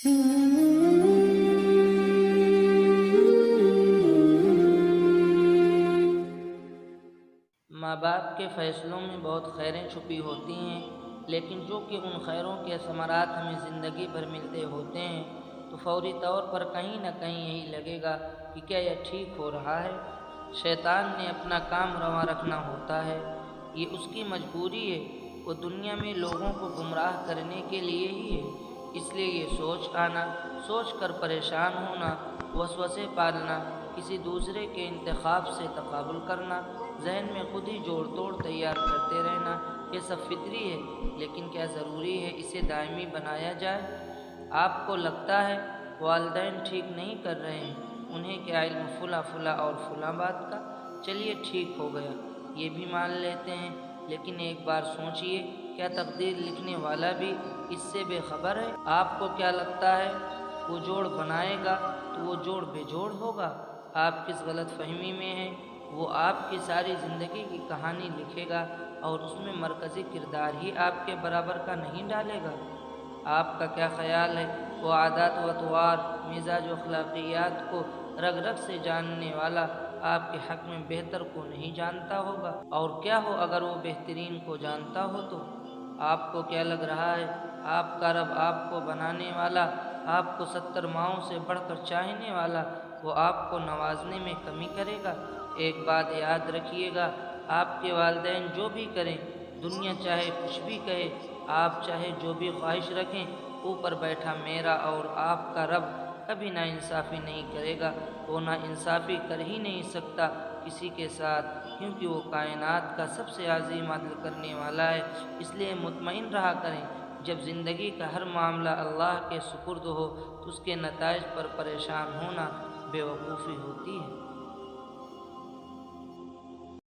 ماں باپ کے فیصلوں میں بہت خیریں چھپی ہوتی ہیں، لیکن جو کہ ان خیروں کے ثمرات ہمیں زندگی بھر ملتے ہوتے ہیں تو فوری طور پر کہیں نہ کہیں یہی لگے گا کہ کیا یہ ٹھیک ہو رہا ہے۔ شیطان نے اپنا کام رواں رکھنا ہوتا ہے، یہ اس کی مجبوری ہے، وہ دنیا میں لوگوں کو گمراہ کرنے کے لیے ہی ہے۔ اس لیے یہ سوچ آنا، سوچ کر پریشان ہونا، وسوسے پالنا، کسی دوسرے کے انتخاب سے تقابل کرنا، ذہن میں خود ہی جوڑ توڑ تیار کرتے رہنا، یہ سب فطری ہے، لیکن کیا ضروری ہے اسے دائمی بنایا جائے؟ آپ کو لگتا ہے والدین ٹھیک نہیں کر رہے ہیں، انہیں کیا علم فلاں فلاں اور فلاں بات کا، چلیے ٹھیک ہو گیا، یہ بھی مان لیتے ہیں، لیکن ایک بار سوچئے کیا تقدیر لکھنے والا بھی اس سے بے خبر ہے؟ آپ کو کیا لگتا ہے وہ جوڑ بنائے گا تو وہ جوڑ بے جوڑ ہوگا؟ آپ کس غلط فہمی میں ہیں؟ وہ آپ کی ساری زندگی کی کہانی لکھے گا اور اس میں مرکزی کردار ہی آپ کے برابر کا نہیں ڈالے گا؟ آپ کا کیا خیال ہے وہ عادات و اطوار، مزاج و اخلاقیات کو رگ رگ سے جاننے والا آپ کے حق میں بہتر کو نہیں جانتا ہوگا؟ اور کیا ہو اگر وہ بہترین کو جانتا ہو تو؟ آپ کو کیا لگ رہا ہے آپ کا رب، آپ کو بنانے والا، آپ کو 70 ماؤں سے بڑھ کر چاہنے والا، وہ آپ کو نوازنے میں کمی کرے گا؟ ایک بات یاد رکھیے گا، آپ کے والدین جو بھی کریں، دنیا چاہے کچھ بھی کہے، آپ چاہے جو بھی خواہش رکھیں، اوپر بیٹھا میرا اور آپ کا رب کبھی نا انصافی نہیں کرے گا۔ وہ نا انصافی کر ہی نہیں سکتا کسی کے ساتھ، کیونکہ وہ کائنات کا سب سے عظیم عدل کرنے والا ہے۔ اس لیے مطمئن رہا کریں، جب زندگی کا ہر معاملہ اللہ کے سپرد ہو تو اس کے نتائج پر پریشان ہونا بے وقوفی ہوتی ہے۔